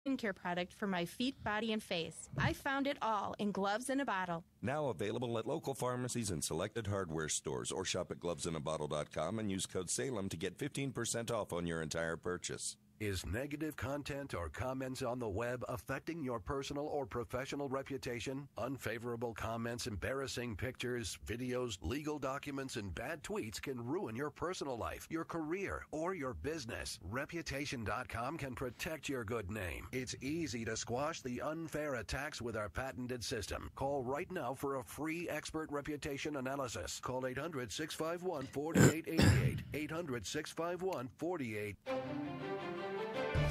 skincare product for my feet, body, and face. I found it all in gloves in a bottle. Now available at local pharmacies and selected hardware stores, or shop at glovesinabottle.com and use code SALEM to get 15% off on your entire purchase. Is negative content or comments on the web affecting your personal or professional reputation? Unfavorable comments, embarrassing pictures, videos, legal documents, and bad tweets can ruin your personal life, your career, or your business. Reputation.com can protect your good name. It's easy to squash the unfair attacks with our patented system. Call right now for a free expert reputation analysis. Call 800-651-4888. 800-651-4888.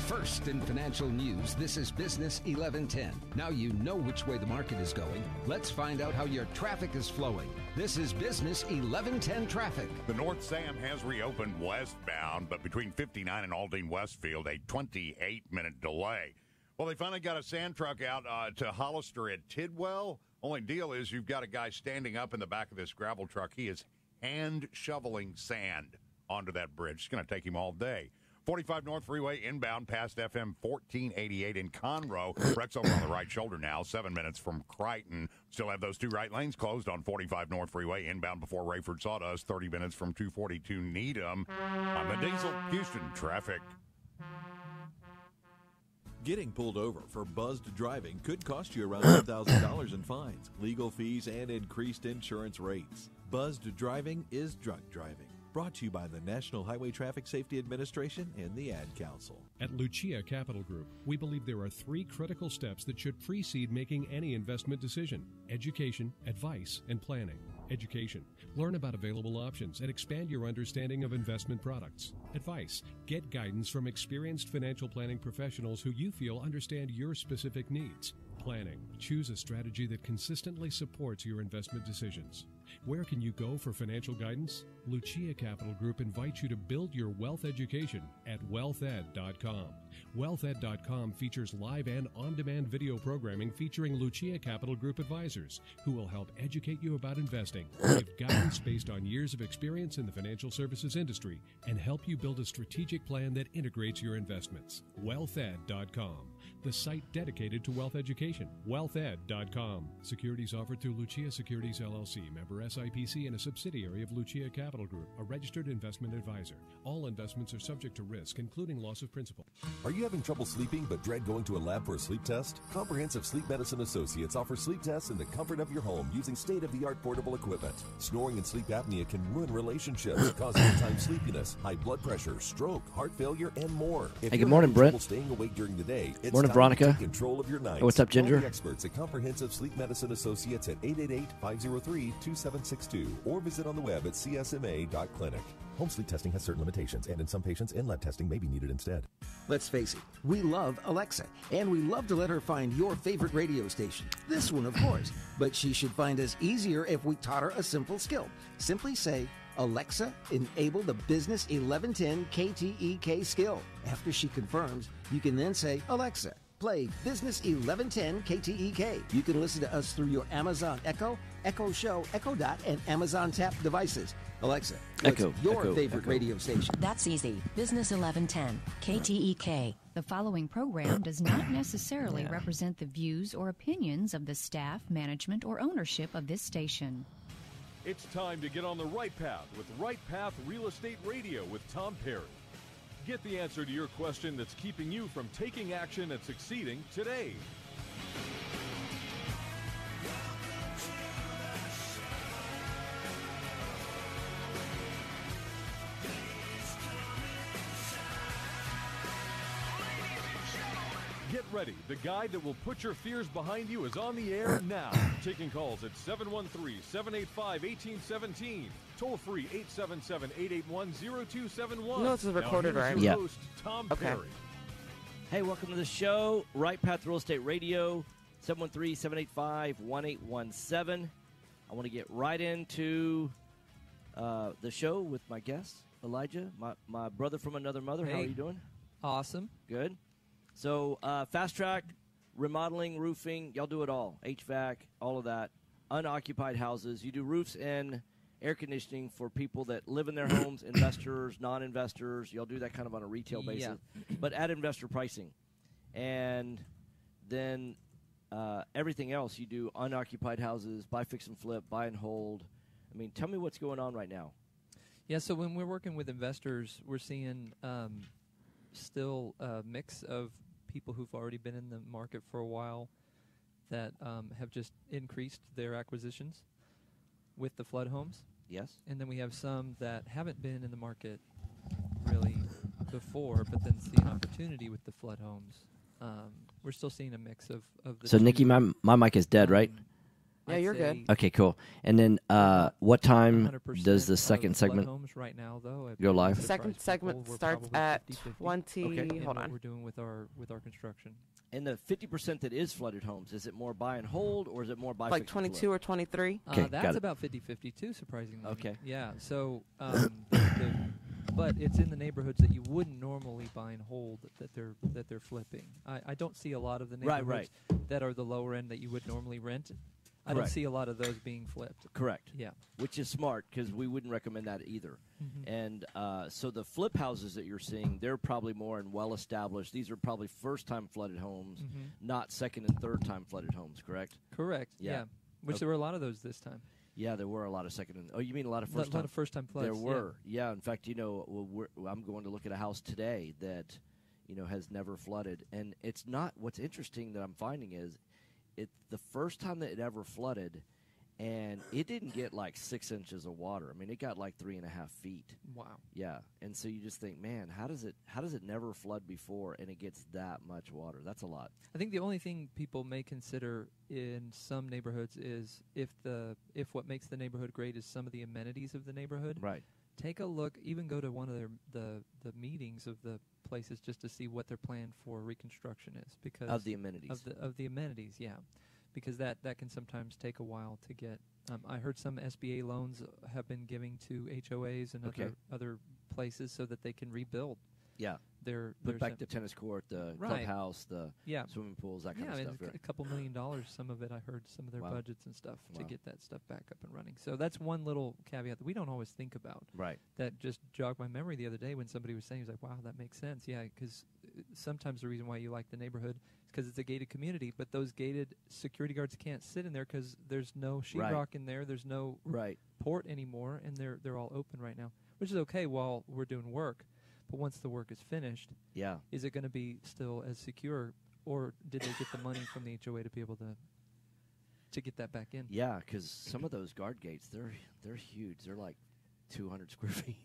First in financial news, this is Business 1110. Now you know which way the market is going. Let's find out how your traffic is flowing. This is Business 1110 traffic. The North Sam has reopened westbound, but between 59 and Aldine Westfield, a 28-minute delay. Well, they finally got a sand truck out to Hollister at Tidwell. Only deal is you've got a guy standing up in the back of this gravel truck. He is hand shoveling sand onto that bridge. It's going to take him all day. 45 North Freeway inbound past FM 1488 in Conroe. Wreck's over on the right shoulder now, 7 minutes from Crichton. Still have those two right lanes closed on 45 North Freeway inbound before Rayford Sawdust, 30 minutes from 242 Needham. On the Diesel Houston traffic. Getting pulled over for buzzed driving could cost you around $1,000 in fines, legal fees, and increased insurance rates. Buzzed driving is drunk driving. Brought to you by the National Highway Traffic Safety Administration and the Ad Council. At Lucia Capital Group, we believe there are 3 critical steps that should precede making any investment decision: education, advice, and planning. Education. Learn about available options and expand your understanding of investment products. Advice. Get guidance from experienced financial planning professionals who you feel understand your specific needs. Planning. Choose a strategy that consistently supports your investment decisions. Where can you go for financial guidance? Lucia Capital Group invites you to build your wealth education at wealthed.com. Wealthed.com features live and on-demand video programming featuring Lucia Capital Group advisors who will help educate you about investing, give guidance based on years of experience in the financial services industry, and help you build a strategic plan that integrates your investments. Wealthed.com, the site dedicated to wealth education. Wealthed.com. Securities offered through Lucia Securities LLC, member SIPC, and a subsidiary of Lucia Capital Group, a registered investment advisor. All investments are subject to risk, including loss of principal. Are you having trouble sleeping but dread going to a lab for a sleep test? Comprehensive Sleep Medicine Associates offers sleep tests in the comfort of your home using state-of-the-art portable equipment. Snoring and sleep apnea can ruin relationships, cause daytime sleepiness, high blood pressure, stroke, heart failure, and more. If hey, good morning, Brent. Staying awake during the day, it's morning, time Veronica. to take control of your nights. Hey, what's up, Ginger? Call the experts at Comprehensive Sleep Medicine Associates at 888-503-2762 or visit on the web at csma.clinic. Home sleep testing has certain limitations, and in some patients, in-lab testing may be needed instead. Let's face it, we love Alexa, and we love to let her find your favorite radio station. This one, of course. But she should find us easier if we taught her a simple skill. Simply say, Alexa, enable the Business 1110 KTEK skill. After she confirms, you can then say, Alexa, play Business 1110 KTEK. You can listen to us through your Amazon Echo, Echo Show, Echo Dot, and Amazon Tap devices. Alexa, what's your favorite radio station? That's easy. Business 1110 KTEK. The following program does not necessarily represent the views or opinions of the staff, management, or ownership of this station. It's time to get on the right path with Right Path Real Estate Radio with Tom Perry. Get the answer to your question that's keeping you from taking action and succeeding today. Get ready. The guide that will put your fears behind you is on the air now. Taking calls at 713-785-1817. Toll free 877-881-0271. No, this is recorded, now, right? Yeah. Host, Tom Okay. Perry. Hey, welcome to the show. Right Path Real Estate Radio, 713-785-1817. I want to get right into the show with my guest, Elijah, my brother from another mother. Hey. How are you doing? Awesome. Good. So, Fast Track, remodeling, roofing, y'all do it all. HVAC, all of that. Unoccupied houses. You do roofs and air conditioning for people that live in their homes, investors, non-investors. Y'all do that kind of on a retail basis, but at investor pricing. and then everything else you do unoccupied houses, buy, fix, and flip, buy and hold. I mean, tell me what's going on right now. Yeah, so when we're working with investors, we're seeing still a mix of people who've already been in the market for a while that have just increased their acquisitions with the flood homes. Yes. And then we have some that haven't been in the market really before, but then see an opportunity with the flood homes. We're still seeing a mix of the So, two. Nikki, my mic is dead, right? Yeah, I'd you're say good. Okay, cool. And then what time 100% does the of second flood segment homes right now, though, go live? Second segment starts at 20. in Hold what on. we're doing with our construction. And the 50% that is flooded homes, is it more buy and hold, or is it more buy, Like fix, and 22 or 23. Okay, got That's it. about 50-50 too, surprisingly. Okay. Yeah. So, but it's in the neighborhoods that you wouldn't normally buy and hold that they're flipping. I don't see a lot of the Right, neighborhoods that are the lower end that you would normally rent. I don't Correct. see a lot of those being flipped. Correct. Yeah. Which is smart because we wouldn't recommend that either. Mhm. And so the flip houses that you're seeing, they're probably more in well-established. These are probably first-time flooded homes, Mhm. not second and third-time flooded homes, correct? Correct. Yeah. Which Okay. there were a lot of those this time. Yeah, there were a lot of second and... Oh, you mean a lot of A lot first-time? of first-time floods. There yeah. were. Yeah, in fact, I'm going to look at a house today that, has never flooded. And it's not... What's interesting that I'm finding is it's the first time that it ever flooded, and it didn't get like 6 inches of water. I mean, it got like 3.5 feet. Wow. Yeah, and so you just think, man, how does it never flood before and it gets that much water? That's a lot. I think the only thing people may consider in some neighborhoods is if what makes the neighborhood great is some of the amenities of the neighborhood. Right. Take a look, even go to one of the meetings of the places just to see what their plan for reconstruction is, because Of the amenities. Of the amenities, yeah, because that can sometimes take a while to get. I heard some SBA loans have been giving to HOAs and Okay. other places so that they can rebuild. Yeah. There's Put back a- the tennis court, the Right. clubhouse, the Yeah. swimming pools, that kind Yeah, of I mean, stuff. it's right. a couple $1 million. Some of it, I heard some of their Wow. budgets and stuff to Wow. get that stuff back up and running. So that's one little caveat that we don't always think about. Right. That just jogged my memory the other day when somebody was saying, "He's like, wow, that makes sense." Yeah, because sometimes the reason why you like the neighborhood is because it's a gated community, but those gated security guards can't sit in there because there's no sheetrock in there, there's no Right. port anymore, and they're all open right now, which is okay while we're doing work. But once the work is finished, Yeah. is it going to be still as secure, or did they get the money from the HOA to be able to get that back in? Yeah, because some of those guard gates, they're huge. They're like 200 square feet.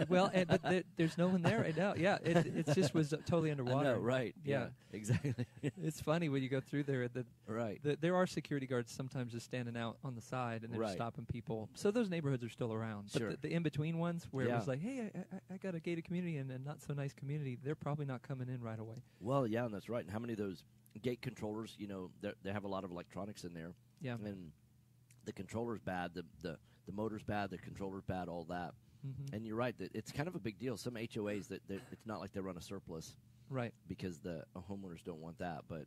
Well, but there's no one there right now. Yeah, it just was totally underwater. I know, right? Yeah, exactly. It's funny when you go through there. Right. There are security guards sometimes just standing out on the side and they're Right. stopping people. So those neighborhoods are still around. Sure. But the in-between ones where it Yeah. was like, hey, I got a gated community and a not-so-nice community, they're probably not coming in right away. Well, yeah, and that's right. And how many of those gate controllers, they have a lot of electronics in there. Yeah. And the controller's bad, the motor's bad, the controller's bad, all that. Mhm. And you're right, that it's kind of a big deal. Some HOAs, that it's not like they run a surplus. Right. Because the homeowners don't want that. But,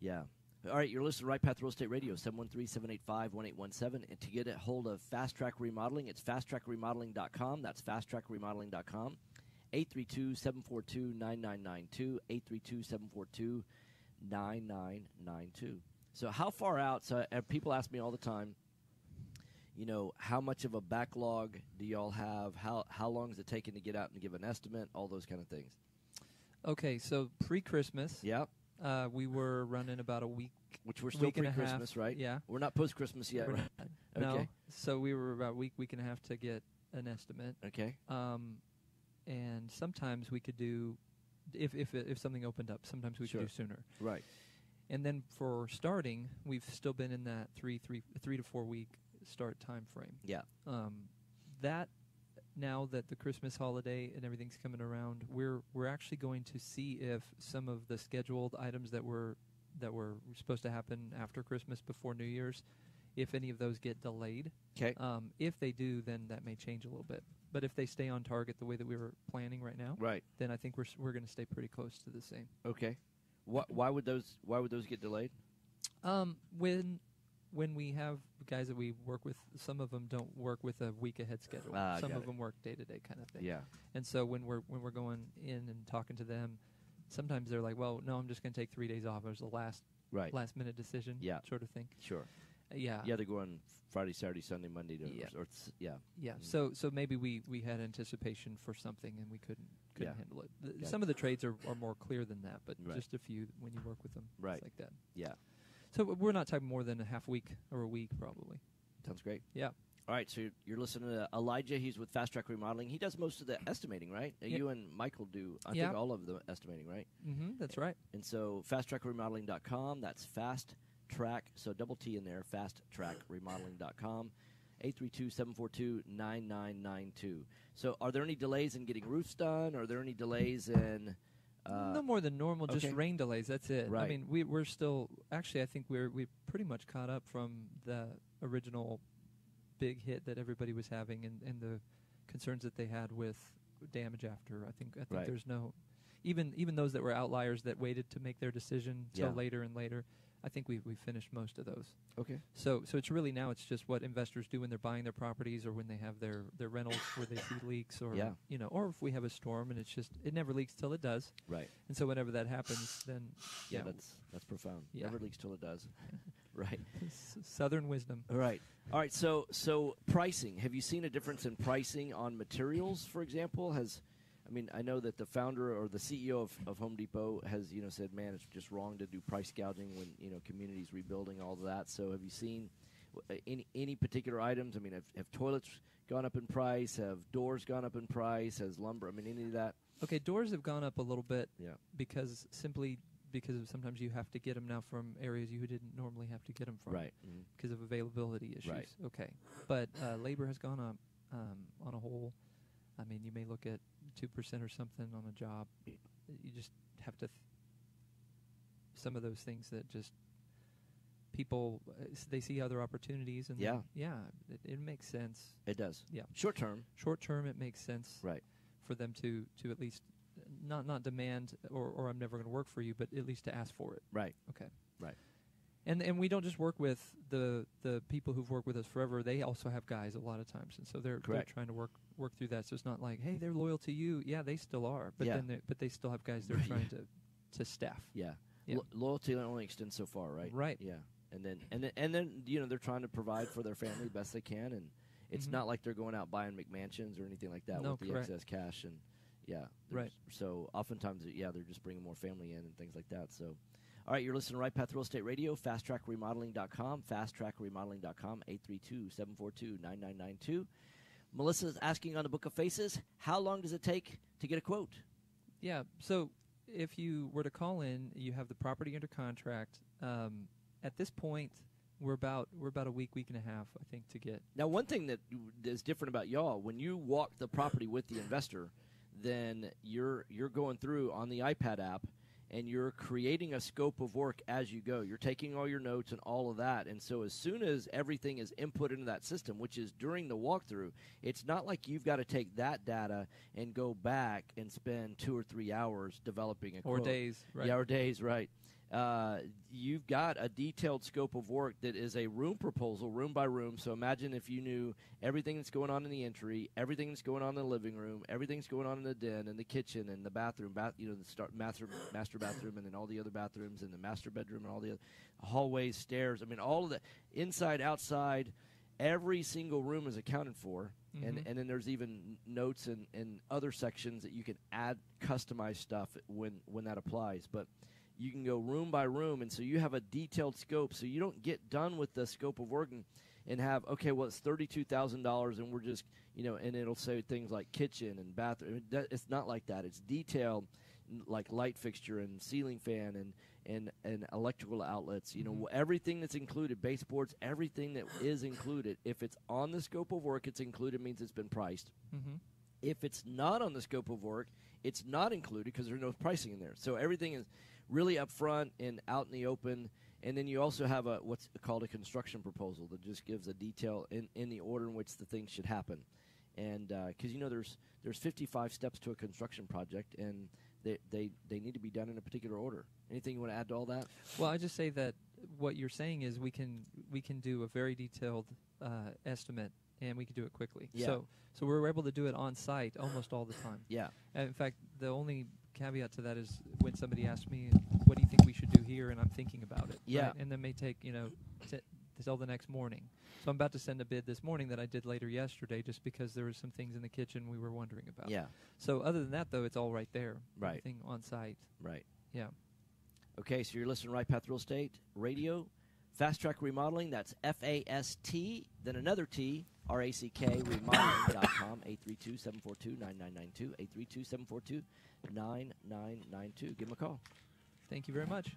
yeah. All right, you're listening to Right Path Real Estate Radio, 713-785-1817. And to get a hold of Fast Track Remodeling, it's fasttrackremodeling.com. That's fasttrackremodeling.com. 832-742-9992, 832-742-9992. So how far out, so people ask me all the time, how much of a backlog do y'all have? How long is it taking to get out and give an estimate? All those kind of things. Okay, so pre-Christmas, Yep. We were running about a week. Which we're still week and a half, pre-Christmas, right? Yeah. We're not post-Christmas yet, We're right? not- No. Okay. So we were about a week and a half to get an estimate. Okay. And sometimes we could do, if something opened up, sometimes we Sure. could do sooner. Right. And then for starting, we've still been in that 3 to 4 week start time frame. Yeah. That now that the Christmas holiday and everything's coming around, we're actually going to see if some of the scheduled items that were supposed to happen after Christmas before New Year's, if any of those get delayed. Okay. If they do, then that may change a little bit. But if they stay on target the way that we were planning right now, Right. then I think we're going to stay pretty close to the same. Okay. Why would those get delayed? When we have guys that we work with, some of them don't work with a week ahead schedule. Some got of it. them work day to day kind of thing. Yeah. And so when we're going in and talking to them sometimes they're like, well, no, I'm just going to take 3 days off. It was the last minute decision, sort of thing. Sure. Yeah. Yeah, they're going Friday, Saturday, Sunday, Monday to Yeah. Mm. So maybe we had anticipation for something and we couldn't handle it. Some of the trades are more clear than that, but just a few when you work with them, it's like that. Yeah. So we're not talking more than a half week or a week probably. Sounds great. Yeah. All right, so you're listening to Elijah. He's with Fast Track Remodeling. He does most of the estimating, right? You and Michael do, I think, all of the estimating, right? Mm-hmm, that's right. And so fasttrackremodeling.com, that's Fast Track, so double T in there, fasttrackremodeling.com, 832-742-9992. So are there any delays in getting roofs done? Are there any delays in... no more than normal, just rain delays, that's it. Right. I mean, we're still... Actually, I think we're pretty much caught up from the original big hit that everybody was having and the concerns that they had with damage after. I think there's no... Even those that were outliers that waited to make their decision till later and later, I think we finished most of those. Okay. So it's really now it's just what investors do when they're buying their properties or when they have their rentals where they see leaks or or if we have a storm and it's just it never leaks till it does. Right. And so whenever that happens, then that's profound. Yeah. Never leaks till it does. Right. Southern wisdom. All right. All right. So pricing. Have you seen a difference in pricing on materials, for example? I know that the founder or the CEO of Home Depot has, said, man, it's just wrong to do price gouging when, communities rebuilding, all of that. So have you seen any particular items? I mean, have toilets gone up in price? Have doors gone up in price? Has lumber? I mean, any of that? Okay, doors have gone up a little bit because of sometimes you have to get them now from areas you didn't normally have to get them from. Right. Because of availability issues. Right. Okay. But labor has gone up on a whole. I mean, you may look at 2% or something on a job. You just have to... some of those things that just... people, they see other opportunities. And it makes sense. It does. Yeah. Short term, it makes sense. Right. For them to at least not demand or I'm never going to work for you, but at least to ask for it. Right. Okay. Right. And we don't just work with the people who've worked with us forever. They also have guys a lot of times, and so they're trying to work through that. So it's not like, hey, they're loyal to you. Yeah, they still are, but but they still have guys they're trying to staff. Yeah. Loyalty only extends so far, right? Right. Yeah. And then they're trying to provide for their family the best they can, and it's not like they're going out buying McMansions or anything like that with the excess cash and right. So oftentimes they're just bringing more family in and things like that. So. All right, you're listening to Right Path Real Estate Radio, fasttrackremodeling.com, fasttrackremodeling.com, 832-742-9992. Melissa's asking on the Book of Faces, how long does it take to get a quote? Yeah, so if you were to call in, you have the property under contract. At this point, we're about a week and a half, I think, to get. Now, one thing that is different about y'all, when you walk the property with the investor, then you're going through on the iPad app, and you're creating a scope of work as you go. You're taking all your notes and all of that. And so as soon as everything is input into that system, which is during the walkthrough, it's not like you've got to take that data and go back and spend 2 or 3 hours developing a quote. Or days, right. Yeah, or days, right. You've got a detailed scope of work that is a room proposal, room by room. So imagine if you knew everything that's going on in the entry, everything that's going on in the living room, everything that's going on in the den and the kitchen and the bathroom, master bathroom, and then all the other bathrooms and the master bedroom and all the other hallways, stairs. I mean, all of the inside, outside, every single room is accounted for. And then there's even notes and other sections that you can add customized stuff when that applies. But you can go room by room, and so you have a detailed scope. So you don't get done with the scope of work and have, okay, well, it's $32,000, and we're just, and it'll say things like kitchen and bathroom. It's not like that. It's detailed, like light fixture and ceiling fan and electrical outlets. Everything that's included, baseboards, everything that is included. If it's on the scope of work, it's included, means it's been priced. If it's not on the scope of work, it's not included because there's no pricing in there. So everything is really up front and out in the open. And then you also have what's called a construction proposal that just gives a detail in the order in which the things should happen. And because there's 55 steps to a construction project, and they need to be done in a particular order. Anything you want to add to all that? Well, I just say that what you're saying is we can do a very detailed estimate, and we can do it quickly. Yeah. So we're able to do it on site almost all the time. Yeah. And in fact, the only caveat to that is when somebody asks me, what do you think we should do here, and I'm thinking about it. Yeah. Right? And then may take, till the next morning. So I'm about to send a bid this morning that I did later yesterday just because there were some things in the kitchen we were wondering about. Yeah. So other than that, though, it's all right there. Right. Everything on site. Right. Yeah. Okay, so you're listening to Right Path Real Estate Radio. Fast Track Remodeling, that's F-A-S-T, then another T, R-A-C-K, remodeling.com, 832-742-9992, 832-742-9992. Give them a call. Thank you very much.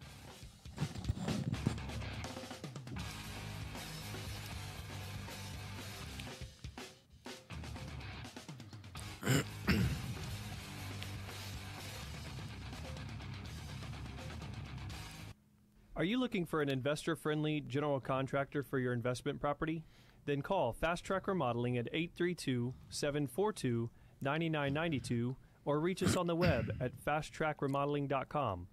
Are you looking for an investor-friendly general contractor for your investment property? Then call Fast Track Remodeling at 832-742-9992 or reach us on the web at fasttrackremodeling.com.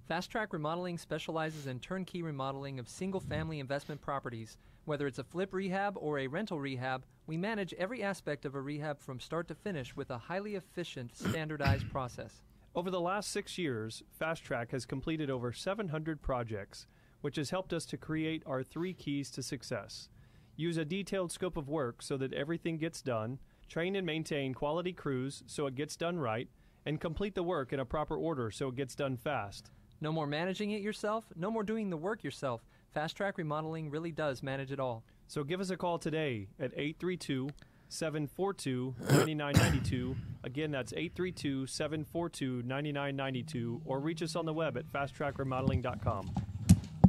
Fast Track Remodeling specializes in turnkey remodeling of single-family investment properties. Whether it's a flip rehab or a rental rehab, we manage every aspect of a rehab from start to finish with a highly efficient, standardized process. Over the last 6 years, Fast Track has completed over 700 projects, which has helped us to create our 3 keys to success. Use a detailed scope of work so that everything gets done, train and maintain quality crews so it gets done right, and complete the work in a proper order so it gets done fast. No more managing it yourself, no more doing the work yourself. Fast Track Remodeling really does manage it all. So give us a call today at 832-742-9992. Again, that's 832-742-9992, or reach us on the web at fasttrackremodeling.com.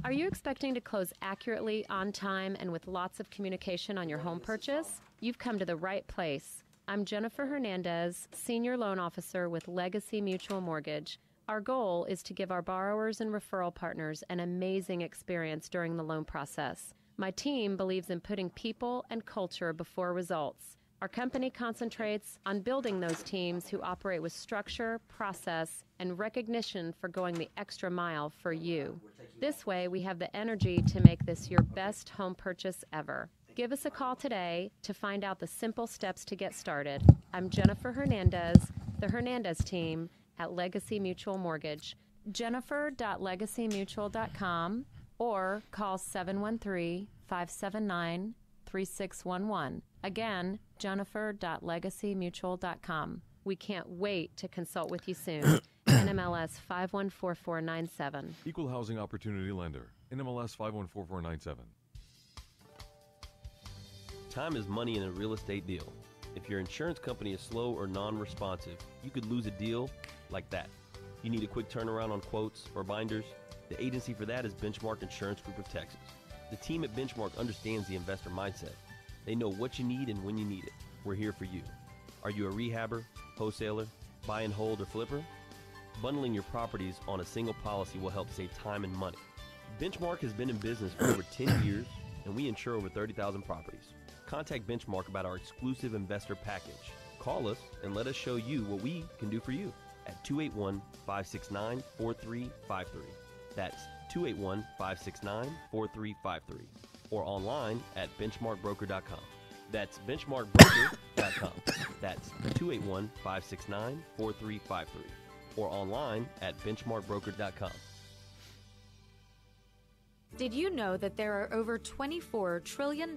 Are you expecting to close accurately, on time, and with lots of communication on your home purchase? You've come to the right place. I'm Jennifer Hernandez, Senior Loan Officer with Legacy Mutual Mortgage. Our goal is to give our borrowers and referral partners an amazing experience during the loan process. My team believes in putting people and culture before results. Our company concentrates on building those teams who operate with structure, process, and recognition for going the extra mile for you. This way, we have the energy to make this your best home purchase ever. Give us a call today to find out the simple steps to get started. I'm Jennifer Hernandez, the Hernandez team at Legacy Mutual Mortgage. Jennifer.legacymutual.com or call 713-579-3611. Again, Jennifer.legacymutual.com. We can't wait to consult with you soon. NMLS 514497. Equal Housing Opportunity Lender. NMLS 514497. Time is money in a real estate deal. If your insurance company is slow or non-responsive, you could lose a deal like that. You need a quick turnaround on quotes or binders? The agency for that is Benchmark Insurance Group of Texas. The team at Benchmark understands the investor mindset. They know what you need and when you need it. We're here for you. Are you a rehabber, wholesaler, buy and hold, or flipper? Bundling your properties on a single policy will help save time and money. Benchmark has been in business for over 10 years, and we insure over 30,000 properties. Contact Benchmark about our exclusive investor package. Call us and let us show you what we can do for you at 281-569-4353. That's 281-569-4353. Or online at benchmarkbroker.com. That's benchmarkbroker.com. That's 281-569-4353. Or online at benchmarkbroker.com. Did you know that there are over $24 trillion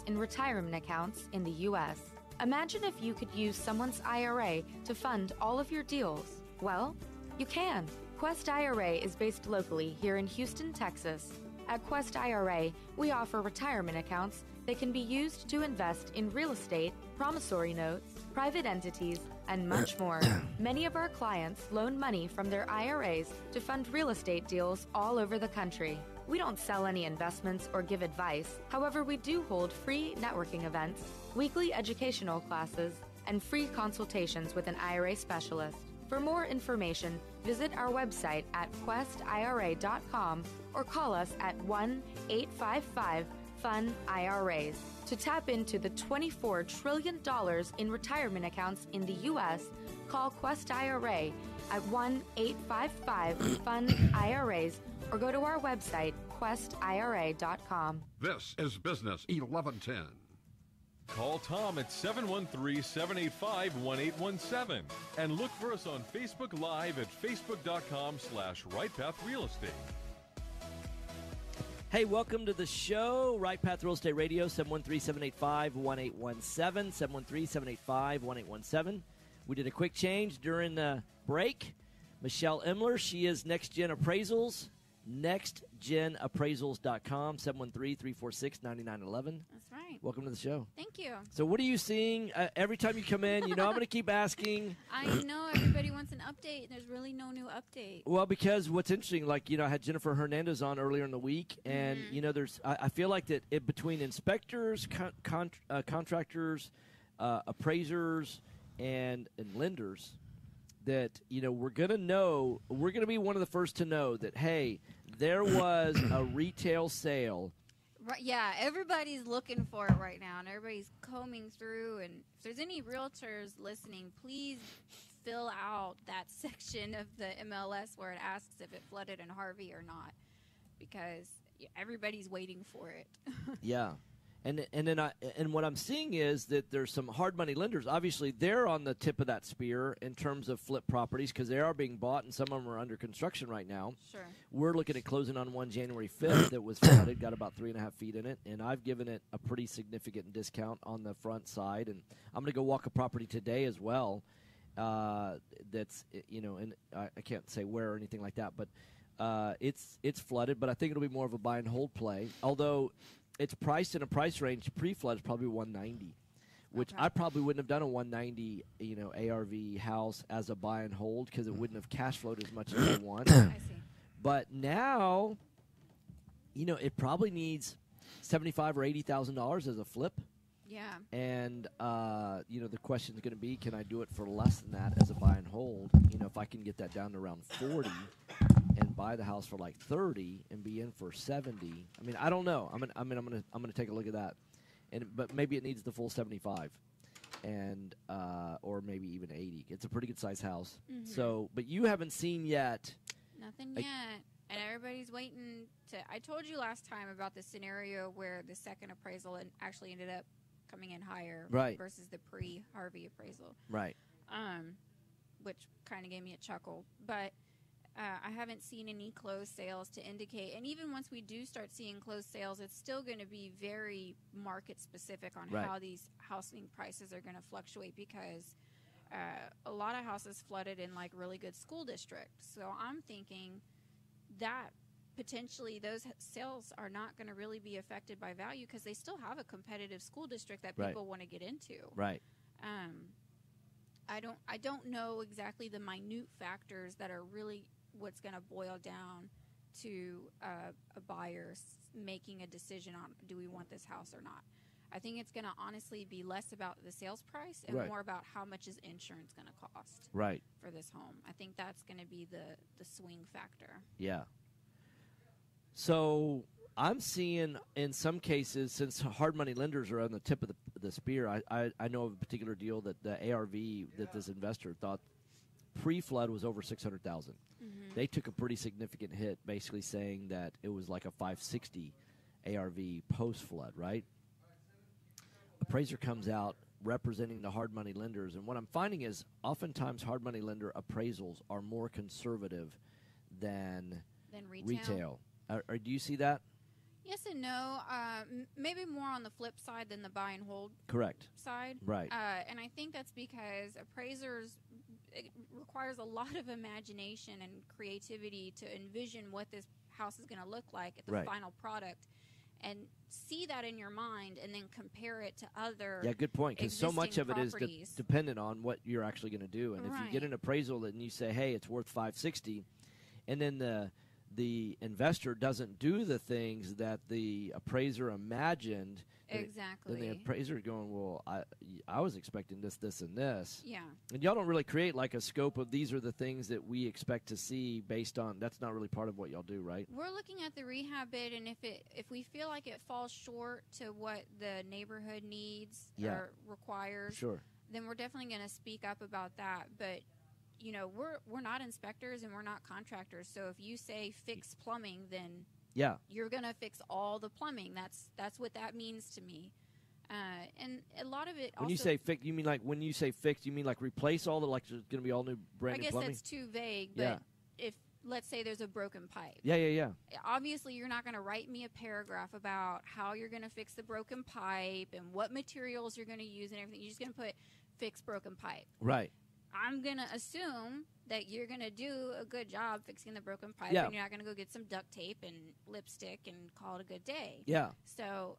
in retirement accounts in the U.S.? Imagine if you could use someone's IRA to fund all of your deals. Well, you can. Quest IRA is based locally here in Houston, Texas. At Quest IRA, we offer retirement accounts that can be used to invest in real estate, promissory notes, private entities, and much more. Many of our clients loan money from their IRAs to fund real estate deals all over the country. We don't sell any investments or give advice. However, we do hold free networking events, weekly educational classes, and free consultations with an IRA specialist. For more information, visit our website at questira.com or call us at 1-855-FUN-IRAs. To tap into the $24 trillion in retirement accounts in the U.S., call Quest IRA at 1-855-FUN-IRAs or go to our website, questira.com. This is Business 1110. Call Tom at 713-785-1817 and look for us on Facebook Live at facebook.com/RightPathRealEstate. Hey, welcome to the show, Right Path Real Estate Radio, 713-785-1817, 713-785-1817. We did a quick change during the break. Michelle Emler, she is NextGen Appraisals, NextGenAppraisals.com, 713-346-9911. That's right. Welcome to the show. Thank you. So what are you seeing every time you come in? You know I'm going to keep asking. I know everybody wants an update. There's really no new update. Well, because what's interesting, like, I had Jennifer Hernandez on earlier in the week, and, I feel like that between inspectors, contractors, appraisers, and lenders, that, we're going to be one of the first to know that, hey, there was a retail sale. Right, yeah, everybody's looking for it right now, and everybody's combing through. And if there's any realtors listening, please fill out that section of the MLS where it asks if it flooded in Harvey or not, because everybody's waiting for it. Yeah. And what I'm seeing is that there's some hard money lenders. Obviously, they're on the tip of that spear in terms of flip properties because they are being bought, and some of them are under construction right now. Sure. We're looking at closing on one January 5th that was flooded, got about 3.5 feet in it, and I've given it a pretty significant discount on the front side. And I'm going to go walk a property today as well. That's and I can't say where or anything like that, but it's flooded. But I think it'll be more of a buy and hold play, although. It's priced in a price range pre-flood is probably 190, which I probably wouldn't have done a 190, ARV house as a buy and hold because it wouldn't have cash flowed as much as I want. I see. But now, it probably needs $75,000 or $80,000 as a flip. Yeah. And the question is going to be, can I do it for less than that as a buy and hold? If I can get that down to around 40. And buy the house for like 30 and be in for 70. I mean, I don't know. I'm gonna take a look at that, but maybe it needs the full 75, and or maybe even 80. It's a pretty good size house. Mm-hmm. So, but you haven't seen yet. Nothing yet, and everybody's waiting to. I told you last time about the scenario where the second appraisal actually ended up coming in higher, right, versus the pre-Harvey appraisal, right. Which kind of gave me a chuckle, but. I haven't seen any closed sales to indicate, and even once we do start seeing closed sales, it's still going to be very market specific on how these housing prices are going to fluctuate because a lot of houses flooded in like really good school districts. So I'm thinking that potentially those sales are not going to really be affected by value because they still have a competitive school district that people want to get into. Right. I don't know exactly the minute factors that are really what's going to boil down to a buyer making a decision on do we want this house or not. I think it's going to honestly be less about the sales price and more about how much is insurance going to cost for this home. I think that's going to be the swing factor. Yeah. So I'm seeing in some cases, since hard money lenders are on the tip of the spear, I know of a particular deal that the ARV that this investor thought pre-flood was over $600,000. Mm-hmm. They took a pretty significant hit, basically saying that it was like a 560 ARV post-flood, right? Appraiser comes out representing the hard money lenders, and what I'm finding is oftentimes hard money lender appraisals are more conservative than retail. Do you see that? Yes and no. Maybe more on the flip side than the buy and hold side. Right. And I think that's because appraisers, it requires a lot of imagination and creativity to envision what this house is going to look like at the final product and see that in your mind and then compare it to other good point, because so much of it is dependent on what you're actually going to do. And if you get an appraisal and you say, hey, it's worth $560, and then the investor doesn't do the things that the appraiser imagined. Exactly. Then the appraiser is going, well, I was expecting this, this, and this. Yeah. And y'all don't really create like a scope of these are the things that we expect to see based on. That's not really part of what y'all do, right? We're looking at the rehab bid, and if we feel like it falls short to what the neighborhood needs or requires, then we're definitely going to speak up about that. But we're not inspectors and we're not contractors. So if you say fix plumbing, then you're going to fix all the plumbing. That's what that means to me. And a lot of it When also, you say fixed, you mean like when you say fixed, you mean like replace all the, like there's going to be all new brand I new guess plumbing? that's too vague, but Yeah. if, let's say there's a broken pipe. Yeah. Obviously, you're not going to write me a paragraph about how you're going to fix the broken pipe and what materials you're going to use and everything. You're just going to put fix broken pipe. Right. I'm going to assume that you're going to do a good job fixing the broken pipe, Yeah. and you're not going to go get some duct tape and lipstick and call it a good day. Yeah. So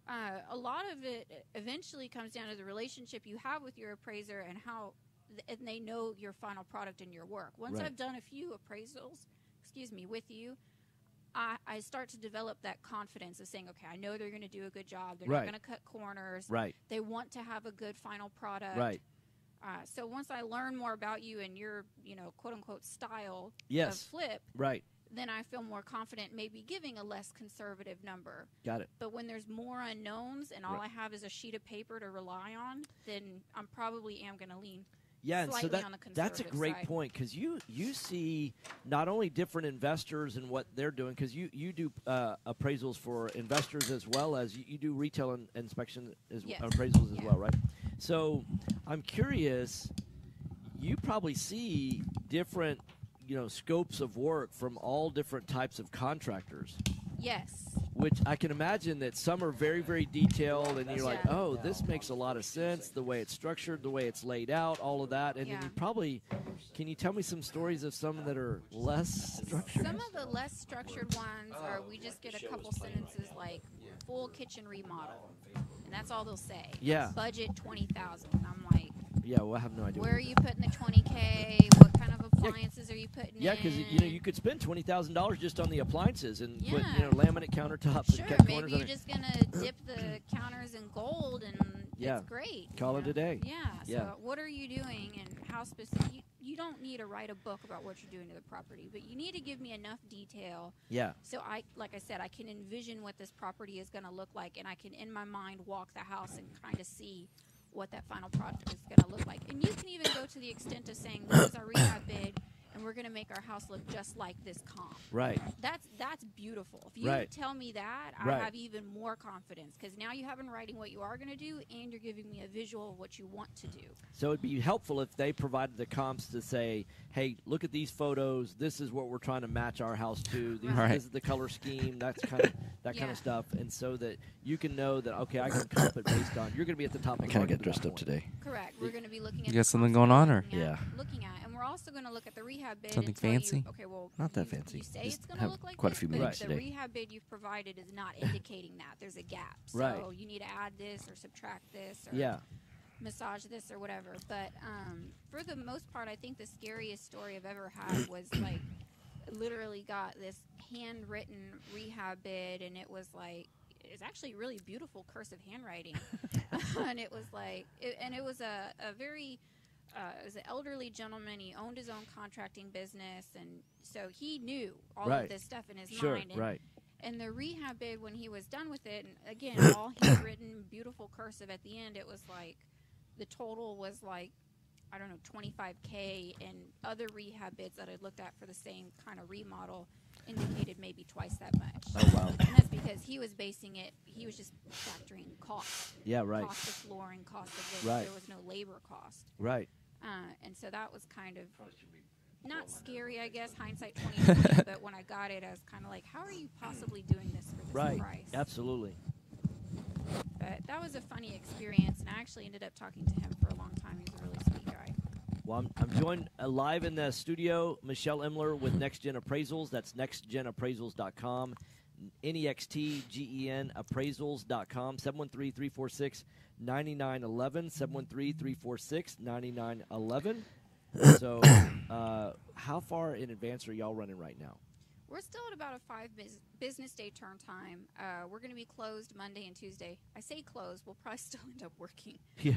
a lot of it eventually comes down to the relationship you have with your appraiser and how and they know your final product and your work. Once Right. I've done a few appraisals, with you, I start to develop that confidence of saying, okay, I know they're going to do a good job. They're Right. not going to cut corners. Right. They want to have a good final product. Right. So once I learn more about you and your, quote unquote style Yes. of flip, Right. then I feel more confident maybe giving a less conservative number. Got it. But when there's more unknowns and all Right. I have is a sheet of paper to rely on, then I'm probably going to lean Yeah, and so slightly on the conservative that's a great side. point because you see not only different investors and what they're doing because you do appraisals for investors as well as you do retail inspection as Yes. appraisals as Yeah. well, right? So I'm curious, you probably see different scopes of work from all different types of contractors. Yes. Which I can imagine that some are very, very detailed, and you're like, oh, this makes a lot of sense, the way it's structured, the way it's laid out, all of that. And then you probably, can you tell me some stories of some that are less structured? Some of the less structured ones are we just get a couple sentences like full kitchen remodel, and that's all they'll say. Yeah. Budget 20,000. I'm like, yeah, well, I have no idea. where are you putting the 20K? What kind of appliances are you putting Yeah, in? because you could spend $20,000 just on the appliances and put Yeah. Laminate countertops Sure, and cut maybe corners you're on it. just gonna dip the counters in gold, and Yeah. it's great. Call it a day. Yeah. So Yeah. what are you doing, and how specific? You don't need to write a book about what you're doing to the property, but you need to give me enough detail. Yeah. So like I said, I can envision what this property is going to look like, and I can in my mind walk the house and kind of see what that final product is going to look like. And you can even go to the extent of saying, this is our rehab bid, and we're going to make our house look just like this comp. Right. That's beautiful. If you Right. tell me that, Right. I have even more confidence because now you have in writing what you are going to do, and you're giving me a visual of what you want to do. So it'd be helpful if they provided the comps to say, hey, look at these photos. This is what we're trying to match our house to. This is the color scheme. That's kind of stuff. And so that you can know that, okay, I can comp it based on, you're going to be at the top of the kind of market get at that dressed up point. today. Correct. We're going to be looking at You the got something comps going we're on, or? looking at, and we're also going to look at the rehab bid. Something and tell you, fancy? okay, well, Not that you fancy. say Just it's going to have look like quite a this, few but meetings the today. rehab bid you've provided is not indicating that. There's a gap. So Right. you need to add this or subtract this or Yeah. massage this or whatever. But for the most part, I think the scariest story I've ever had was like literally got this handwritten rehab bid, and it was like, it's actually really beautiful cursive handwriting. And it was like, it was a very, it was an elderly gentleman. He owned his own contracting business, and so he knew all Right. of this stuff in his Sure, mind. And, right. and the rehab bid, when he was done with it, and again, all handwritten, beautiful cursive at the end, it was like, the total was like, I don't know, $25K, and other rehab bids that I looked at for the same kind of remodel indicated maybe twice that much. Oh, wow. And that's because he was basing it, he was just factoring cost. Yeah, right. Cost of flooring, cost of this. Right. There was no labor cost. Right. And so that was kind of not scary, I guess, hindsight 2020, but when I got it, I was kind of like, how are you possibly doing this for this Right. price? Absolutely. But that was a funny experience, and I actually ended up talking to him for a long time. He was a really sweet guy. Well, I'm joined live in the studio, Michelle Imler with NextGen Appraisals. That's nextgenappraisals.com, NEXTGEN appraisals.com, 713-346-9911, 713-346-9911. So how far in advance are y'all running right now? We're still at about a 5 business day turn time. We're going to be closed Monday and Tuesday. I say closed. We'll probably still end up working. Yeah.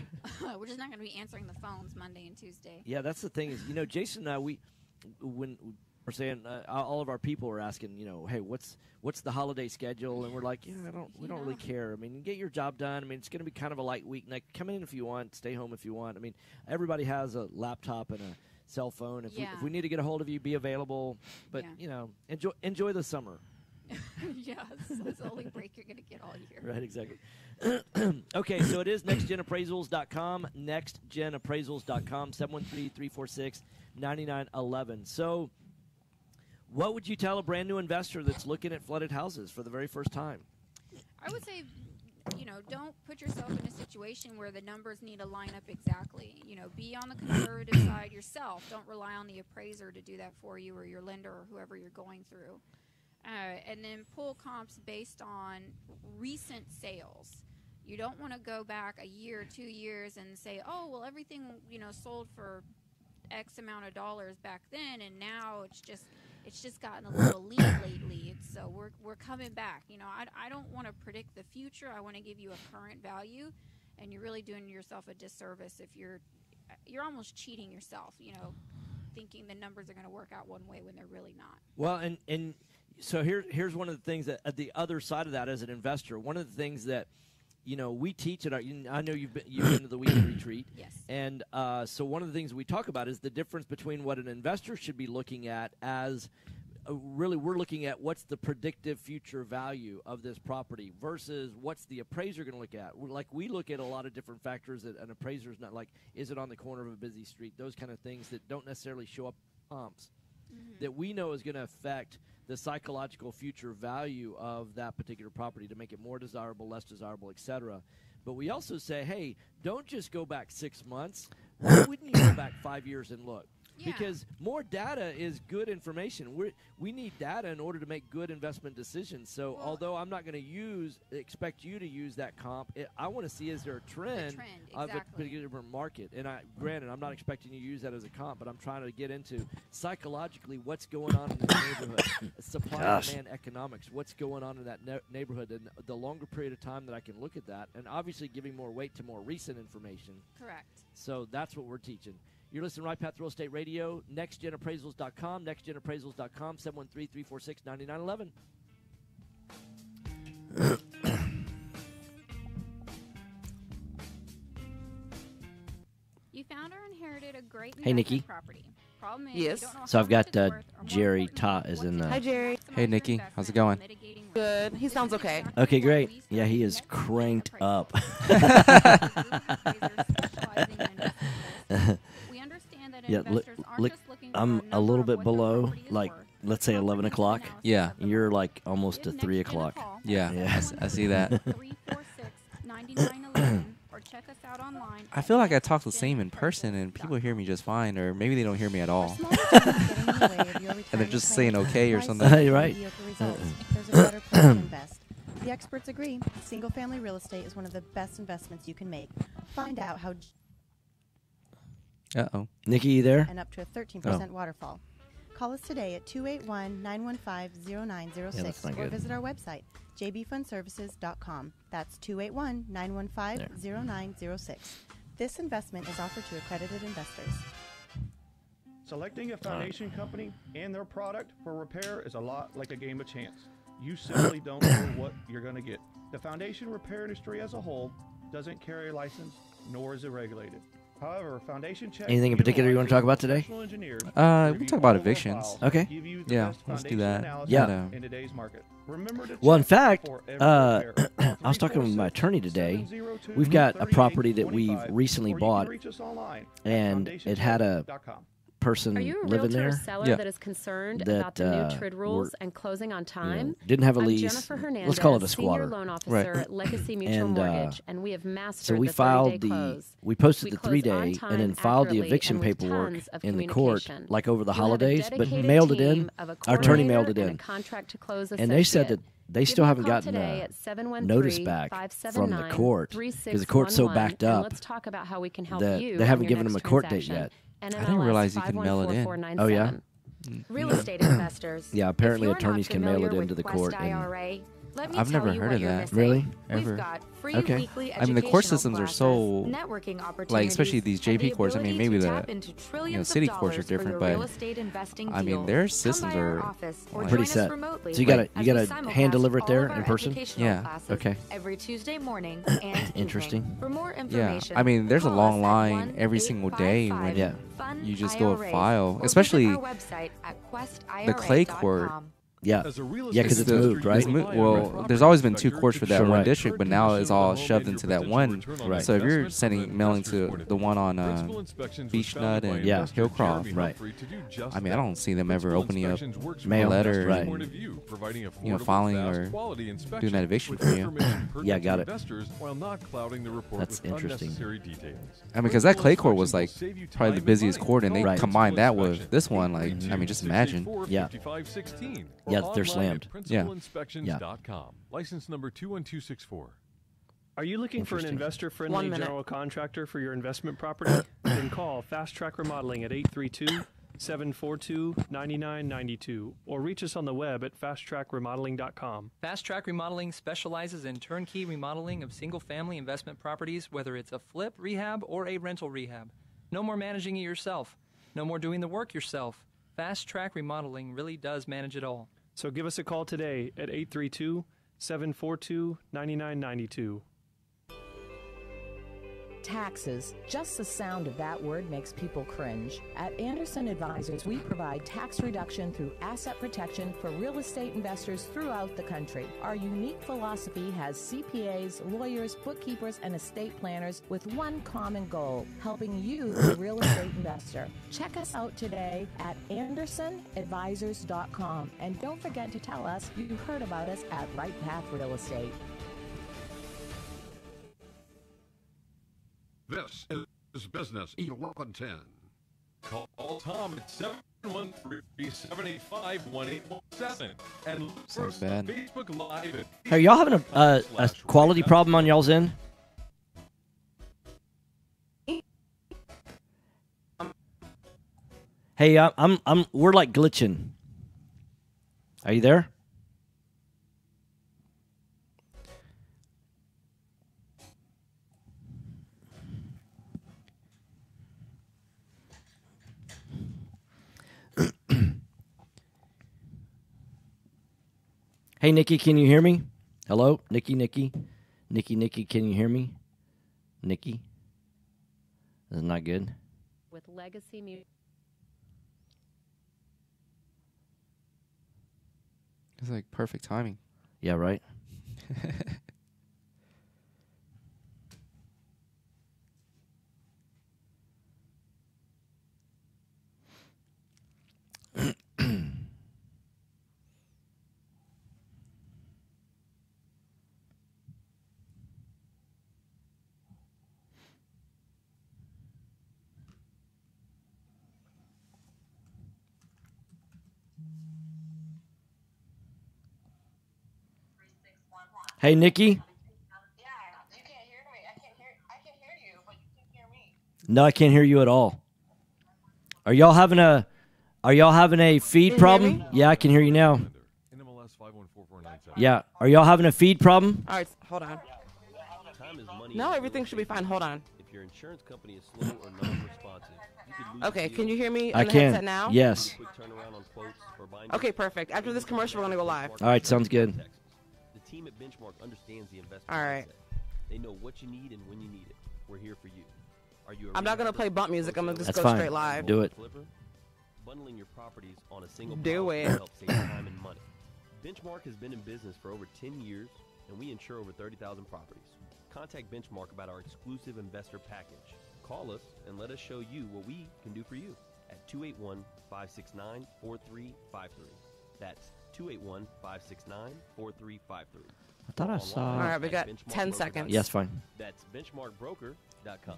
We're just not going to be answering the phones Monday and Tuesday. Yeah, that's the thing is, Jason and I, when we're saying all of our people are asking, hey, what's the holiday schedule? And we're like, we don't really care. I mean, you get your job done. I mean, it's going to be kind of a light week. Like, come in if you want, stay home if you want. I mean, everybody has a laptop and a cell phone. If we need to get a hold of you, be available. But enjoy the summer. Yes, that's the only break you're going to get all year. Right, exactly. Okay, so it is nextgenappraisals.com, nextgenappraisals.com, 713-346-9911. So what would you tell a brand new investor that's looking at flooded houses for the very first time? I would say, don't put yourself in a situation where the numbers need to line up exactly. Be on the conservative side yourself. Don't rely on the appraiser to do that for you or your lender or whoever you're going through. And then pull comps based on recent sales. You don't want to go back a year, 2 years and say, oh, well, everything, sold for X amount of dollars back then, and now it's just gotten a little lean lately. So we're coming back. I don't want to predict the future. I want to give you a current value, and you're really doing yourself a disservice if you're almost cheating yourself, thinking the numbers are going to work out one way when they're really not. Well, and so here's one of the things that at the other side of that as an investor, one of the things that we teach at our. I know you've been to the weekend retreat. Yes. And so one of the things we talk about is the difference between what an investor should be looking at as really we're looking at what's the predictive future value of this property versus what's the appraiser going to look at. We look at a lot of different factors that an appraiser is not like, is it on the corner of a busy street? Those kind of things that don't necessarily show up comps that we know is going to affect the psychological future value of that particular property to make it more desirable, less desirable, etc. But we also say, hey, don't just go back 6 months. Why wouldn't you go back 5 years and look? Yeah. Because more data is good information. We need data in order to make good investment decisions. So although I'm not going to expect you to use that comp, I want to see is there a trend of a particular market. And granted, I'm not expecting you to use that as a comp, but I'm trying to get into psychologically what's going on in the neighborhood, supply and demand economics, what's going on in that neighborhood, and the longer period of time that I can look at that, and obviously giving more weight to more recent information. Correct. So that's what we're teaching. You're listening to Right Path Real Estate Radio, nextgenappraisals.com, nextgenappraisals.com, 713-346-9911. You found or inherited a great Hey, Nikki. property. Problem is, Yes. you don't know So how I've got much it's worth, or more Jerry importantly, Ta is what in to the. Hi, Jerry. Hey, Nikki. How's it going? Good. He sounds okay. Okay, great. Yeah, he is cranked up. We understand that Yeah, investors aren't just looking for I'm a little bit below, like, worth. let's say 11 o'clock. Yeah. You're like almost to 3 o'clock. Yeah, I see that. 346-9911 or check us out online. I feel like I talk the same in person, and people hear me just fine, or maybe they don't hear me at all. And they're just saying okay or something. You're right. There's a better place to invest. The experts agree. Single-family real estate is one of the best investments you can make. Find out how. Uh-oh. Nikki, you there? And up to a 13% waterfall. Call us today at 281-915-0906 or visit our website, jbfundservices.com. That's 281-915-0906. This investment is offered to accredited investors. Selecting a foundation company and their product for repair is a lot like a game of chance. You simply don't know what you're going to get. The foundation repair industry as a whole doesn't carry a license, nor is it regulated. However, foundation checks. Anything in particular you want to talk about today? We talk about evictions. Okay. Yeah, let's do that. Yeah. In today's market. Well, in fact, I was talking with my attorney today. We've got a property that we've recently bought, and it had a person Are you a living realtor or there. seller that is concerned about the new TRID rules and closing on time? Didn't have a I'm lease. Jennifer Hernandez, Let's call it a squatter. Senior loan officer at Legacy Mutual Mortgage, and we have mastered so we the filed 30-day close. we posted We the close 3-day on time, and then filed the accurately, eviction and with paperwork tons of in the court communication. like over the You have a holidays, but dedicated mailed it in. team of a Our attorney coordinator mailed it and a in. contract to close And they said that associate. they Give still me a haven't call gotten today a at 713 notice back from the court because the court's so backed and up let's talk about how we can help that you they on haven't your given them a next court date transaction. yet. I didn't realize you can mail it in. Oh, yeah? Real estate investors. Yeah, apparently If you're attorneys not can mail it familiar into the with court. Quest And IRA, let me I've tell never you heard what of you're that. missing. Really? Ever. We've got free Okay. weekly I mean, the court educational systems are classes, so, networking like, especially opportunities, these and JP the courts. I mean, ability maybe to the tap into trillions of city courts are dollars for different, your but real estate investing I mean, deals. their Come systems by our are office or like- join Pretty us set. remotely So you gotta as you we gotta hand simulcast deliver it all there of our in person. educational Yeah. classes Okay. every Tuesday morning and Interesting. evening. For more Yeah, information, I mean, there's a call long us at line every single day when 1-855-FUN you just go and IRAs, file, or visit especially our website at the clay court. questira.com. Yeah. As a real Yeah, 'cause estate it's moved, investor, right? you rely on Well, your there's property always been 2 inspector courts to for that determine one Right. district, but now it's all shoved into that one. Right. So if you're investment sending from an mailing investor's to point of the view. one on Principal Inspections was Beach founded Nut by and investor Hillcroft, Jeremy Humphrey to do just I mean, I that. don't see them ever Principal opening up Inspections works from a an letter investor's and point of view, providing affordable, filing fast, or quality doing inspections that eviction with for you. information pertinent Yeah, got to it. investors while not clouding the report That's with interesting. unnecessary details. I mean, because that clay court was like Inspections will save you probably the time and busiest money. court, and they Right. combined that Principal with this one. Like, I mean, just imagine. Yeah. 5516 Yeah, or they're online slammed. at Yeah. principalinspections.com. License number 21264. Are you looking for an Interesting. investor-friendly 1 minute. general contractor for your investment property? Then call Fast Track Remodeling at 832-742-9992 or reach us on the web at fasttrackremodeling.com. Fast Track Remodeling specializes in turnkey remodeling of single-family investment properties, whether it's a flip, rehab, or a rental rehab. No more managing it yourself. No more doing the work yourself. Fast Track Remodeling really does manage it all. So give us a call today at 832-742-9992. Taxes. Just the sound of that word makes people cringe. At Anderson Advisors, we provide tax reduction through asset protection for real estate investors throughout the country. Our unique philosophy has CPAs, lawyers, bookkeepers, and estate planners with one common goal, helping you, the real estate investor. Check us out today at AndersonAdvisors.com. And don't forget to tell us you heard about us at Right Path Real Estate. This is Business 1110. Call Tom at 713-785-1817 and look for us on Facebook Live at Are y'all having a quality problem on y'all's end? Hey, we're like glitching. Are you there? Hey, Nikki, can you hear me? Hello? Nikki, can you hear me? Nikki? This is not good. With legacy music. It's like perfect timing. Yeah, right? Hey, Nikki? No, I can't hear you at all. Are y'all having a feed problem? Yeah, I can hear you now. Yeah. Are y'all having a feed problem? All right, hold on. No, everything should be fine. Hold on. If your insurance company is slow or non-responsive, you could lose Okay, a deal. can you hear me I on the can. headset now? Yes. Quick turnaround on quotes or binders. Okay, perfect. After this commercial, we're going to go live. All right, sounds good. The team at Benchmark understands the investment All right. mindset. They know what you need and when you need it. We're here for you. Are you a I'm not going to realtor, play bump music. I'm going to just That's go fine. straight live. Do it. flipper? Bundling your properties on a single Do policy it. helps save time and money. Benchmark has been in business for over 10 years, and we insure over 30,000 properties. Contact Benchmark about our exclusive investor package. Call us and let us show you what we can do for you at 281-569-4353. That's 281-569-4353. I thought I saw. All right, we got 10 seconds. Yes, fine. That's benchmarkbroker.com.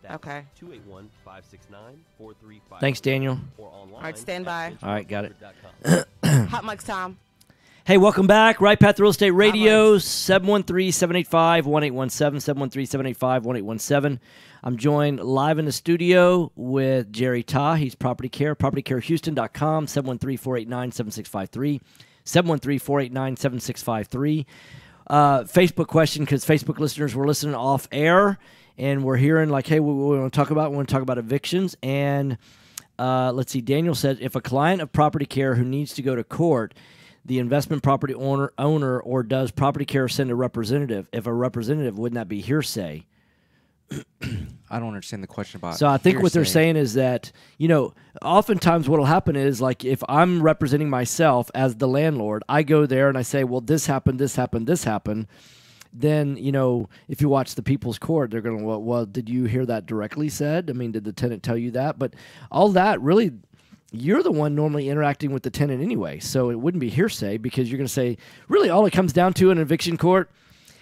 That's Okay. 281-569-4353. Thanks, Daniel. Or online All right, stand by. All right, got it. Hot mics, Tom. Hey, welcome back. Right Path Real Estate Radio, 713-785-1817, 713-785-1817. I'm joined live in the studio with Jerry Ta. He's Property Care, propertycarehouston.com, 713-489-7653, 713-489-7653. Facebook question, because Facebook listeners were listening off air, and we're hearing like, hey, what we want to talk about? We want to talk about evictions. And let's see, Daniel said, if a client of Property Care who needs to go to court, the investment property owner, or does Property Care send a representative? If a representative, wouldn't that be hearsay? I don't understand the question about. So I think what they're hearsay. saying is that, you know, oftentimes what will happen is, like, if I'm representing myself as the landlord, I go there and I say, well, this happened, this happened, this happened. Then, you know, if you watch the People's Court, they're going to, well, did you hear that directly said? I mean, did the tenant tell you that? But all that really, you're the one normally interacting with the tenant anyway. So it wouldn't be hearsay, because you're going to say, really, all it comes down to in an eviction court,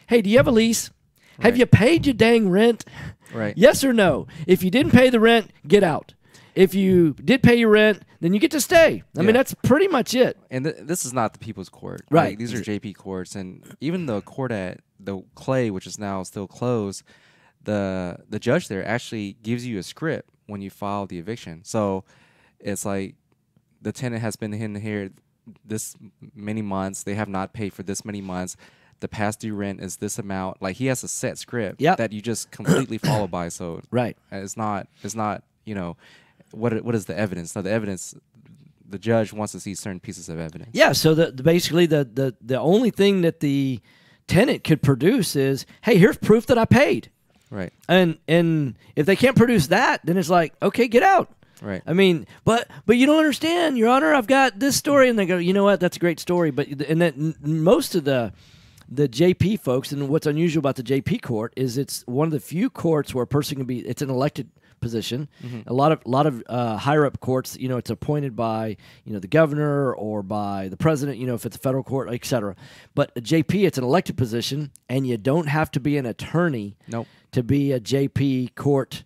hey, do you have a lease? Have you paid your dang rent? Right. Yes or no? If you didn't pay the rent, get out. If you did pay your rent, then you get to stay. I mean, that's pretty much it. And this is not the People's Court. Right. Like, these are JP courts. And even the court at the Clay, which is now still closed, the judge there actually gives you a script when you file the eviction. So it's like the tenant has been in here this many months. They have not paid for this many months. The past due rent is this amount. Like, he has a set script that you just completely follow by. So it's not you know, what is the evidence? Now, the evidence, the judge wants to see certain pieces of evidence. Yeah, so basically the only thing that the tenant could produce is, hey, here's proof that I paid. Right. And if they can't produce that, then it's like, okay, get out. Right. I mean, but you don't understand, Your Honor, I've got this story. And they go, you know what, that's a great story. But and that most of the JP folks, and what's unusual about the JP court is it's one of the few courts where a person can be, it's an elected position. A lot of higher up courts, you know, it's appointed by, you know, the governor or by the president, you know, if it's a federal court, et cetera. But a JP, it's an elected position, and you don't have to be an attorney to be a JP court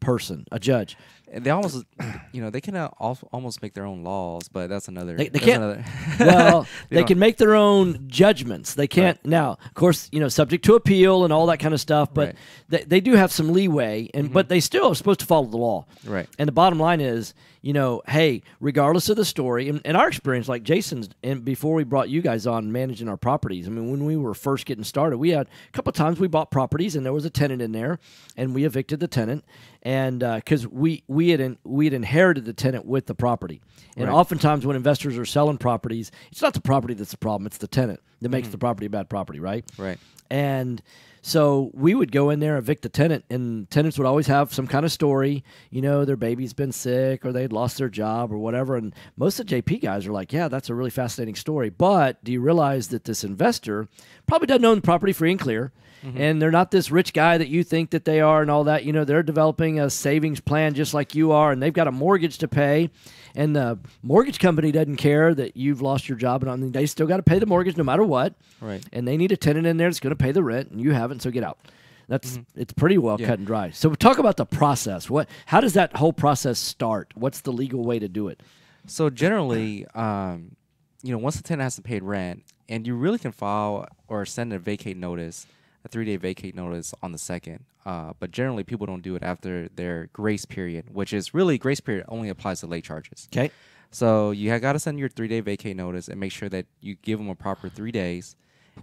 person, a judge. They almost, you know, they can almost make their own laws, but that's another. They can't. Well, they can make their own judgments. They can't now. Of course, you know, subject to appeal and all that kind of stuff. But they do have some leeway, and but they still are supposed to follow the law. Right. And the bottom line is, you know, hey, regardless of the story, and our experience, like Jason's, and before we brought you guys on managing our properties, I mean, when we were first getting started, we had a couple of times we bought properties and there was a tenant in there, and we evicted the tenant, and because we had inherited the tenant with the property, and oftentimes when investors are selling properties, it's not the property that's the problem; it's the tenant that makes the property a bad property, right? Right. And so we would go in there, evict the tenant, and tenants would always have some kind of story. You know, their baby's been sick, or they'd lost their job, or whatever. And most of the JP guys are like, yeah, that's a really fascinating story. But do you realize that this investor probably doesn't own the property free and clear? And they're not this rich guy that you think that they are and all that. You know, they're developing a savings plan just like you are, and they've got a mortgage to pay. And the mortgage company doesn't care that you've lost your job, and I mean, they still got to pay the mortgage no matter what. Right. And they need a tenant in there that's going to pay the rent, and you haven't, so get out. That's it's pretty well cut and dry. So talk about the process. How does that whole process start? What's the legal way to do it? So generally, you know, once the tenant hasn't paid rent, and you really can file or send a vacate notice, a 3-day vacate notice on the 2nd. But generally, people don't do it after their grace period, which is really grace period only applies to late charges. Okay. So you got to send your 3-day vacate notice and make sure that you give them a proper 3 days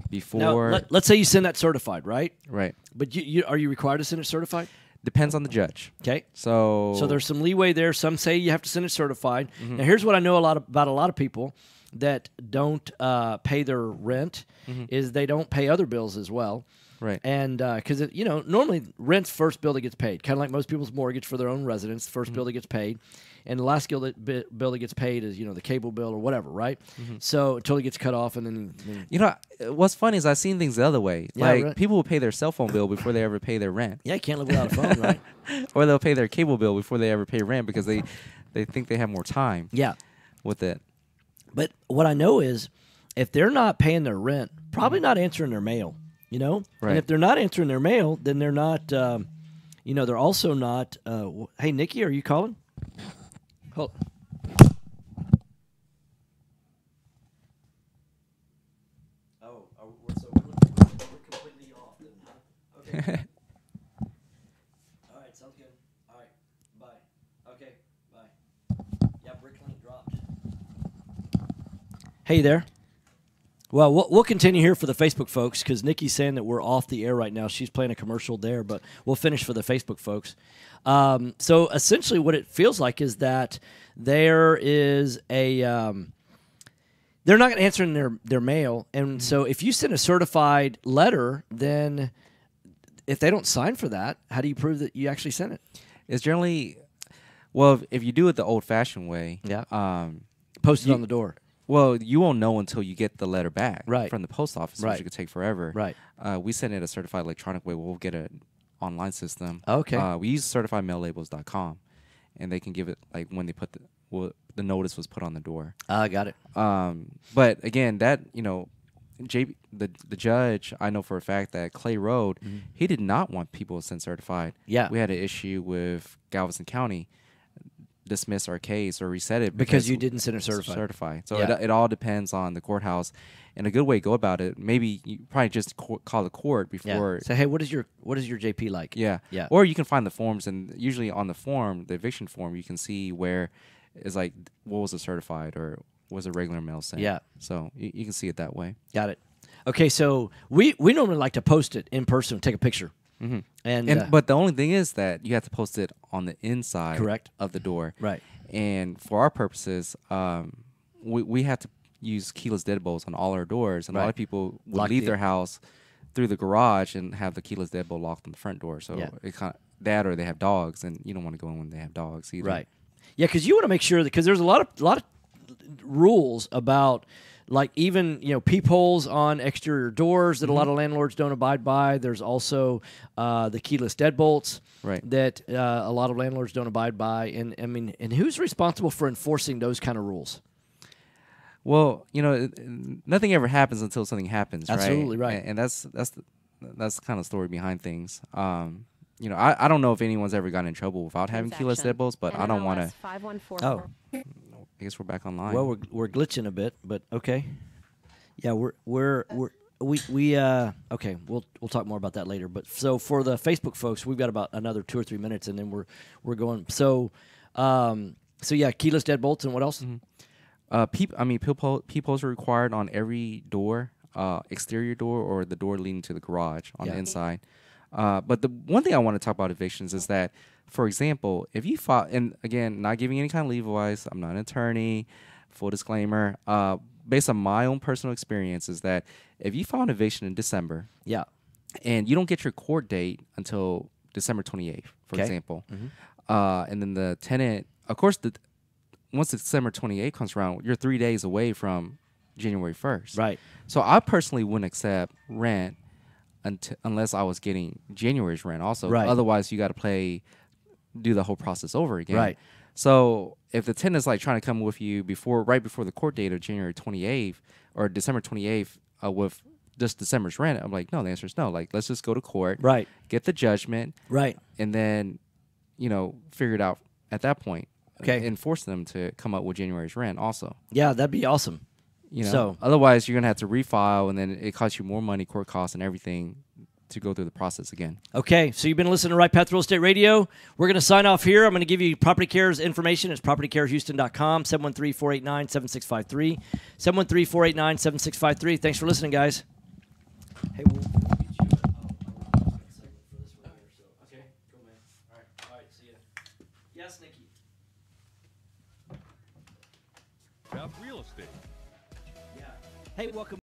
before. Now, let's say you send that certified, right? Right. But are you required to send it certified? Depends on the judge. Okay. So there's some leeway there. Some say you have to send it certified. Now, here's what I know about a lot of people that don't pay their rent is they don't pay other bills as well. Right. And because, you know, normally rent's first bill that gets paid, kind of like most people's mortgage for their own residence, first bill that gets paid. And the last bill that gets paid is, you know, the cable bill or whatever, right? So until it gets cut off, and then you know, what's funny is I've seen things the other way. Yeah, like right. people will pay their cell phone bill before they ever pay their rent. Yeah, you can't live without a phone, right? Or they'll pay their cable bill before they ever pay rent because they think they have more time. Yeah. With it. But what I know is if they're not paying their rent, probably not answering their mail, you know? Right. And if they're not answering their mail, then they're not, you know, they're also not, hey, Nikki, are you calling? Hold. We're completely off then, huh? Okay. All right, sounds good. All right, bye. Okay, bye. Yeah, Bricklink dropped. Hey there. Well, we'll continue here for the Facebook folks because Nikki's saying that we're off the air right now. She's playing a commercial there, but we'll finish for the Facebook folks. So essentially what it feels like is that there is a they're not going to answer in their mail. And so if you send a certified letter, then if they don't sign for that, how do you prove that you actually sent it? It's generally, well, if you do it the old-fashioned way, post it on the door. Well, you won't know until you get the letter back from the post office, Right. which could take forever. Right. We send it a certified electronic way. We'll get an online system. Okay. Uh, We use certifiedmaillabels.com, and they can give it like when they put the notice was put on the door. I got it. But again, that the judge, I know for a fact that Clay Road, he did not want people to send certified. Yeah. We had an issue with Galveston County. Dismiss our case or reset it because you didn't send it certified. So it all depends on the courthouse, and a good way to go about it. Maybe you probably just call the court before. Say, hey, what is your JP like? Yeah. Or you can find the forms, and usually on the form, the eviction form, you can see where it's like what was a certified or was a regular mail sent. Yeah. So you can see it that way. Got it. Okay, so we normally like to post it in person, take a picture. Mm-hmm. And but the only thing is that you have to post it on the inside Correct. of the door. Right. And for our purposes, we have to use keyless deadbolts on all our doors. And a lot of people would leave their house through the garage and have the keyless deadbolt locked on the front door. So it kind of, that or they have dogs, and you don't want to go in when they have dogs either. Right. Yeah, because you want to make sure that because there's a lot of rules about. Like even peepholes on exterior doors that a lot of landlords don't abide by. There's also the keyless deadbolts that a lot of landlords don't abide by. And I mean, and who's responsible for enforcing those kind of rules? Well, nothing ever happens until something happens. Absolutely right. And that's the kind of story behind things. I don't know if anyone's ever gotten in trouble without having keyless deadbolts, but I don't want to. 5144. Oh. I guess we're back online. Well, we're glitching a bit, but okay. Yeah, we okay. We'll talk more about that later. But so for the Facebook folks, we've got about another 2 or 3 minutes, and then we're going. So yeah, keyless deadbolts and what else? Peepholes are required on every door, exterior door or the door leading to the garage on the inside. But the one thing I want to talk about evictions is that. For example, if you file, and again, not giving any kind of legal advice, I'm not an attorney, full disclaimer, based on my own personal experience is that if you file an eviction in December, and you don't get your court date until December 28th, for example, and then the tenant, of course, once December 28th comes around, you're 3 days away from January 1st. Right. So I personally wouldn't accept rent unless I was getting January's rent also. Right. Otherwise, you got to do the whole process over again. Right. So if the tenant's like trying to come with you right before the court date of January 28th or December 28th with just December's rent, I'm like, no, the answer is no. Like, let's just go to court. Right. Get the judgment. Right. And then, figure it out at that point. Okay. And force them to come up with January's rent also. Yeah, that'd be awesome. So otherwise you're going to have to refile, and then it costs you more money, court costs and everything to go through the process again. Okay, so you've been listening to Right Path Real Estate Radio. We're going to sign off here. I'm going to give you Property Care's information. It's propertycarehouston.com, 713-489-7653, 713-489-7653. Thanks for listening, guys. Hey, we'll get you segment for this one here. Okay, cool, man. All right, see ya. Yes, Nikki. Path Real Estate. Yeah. Hey, welcome.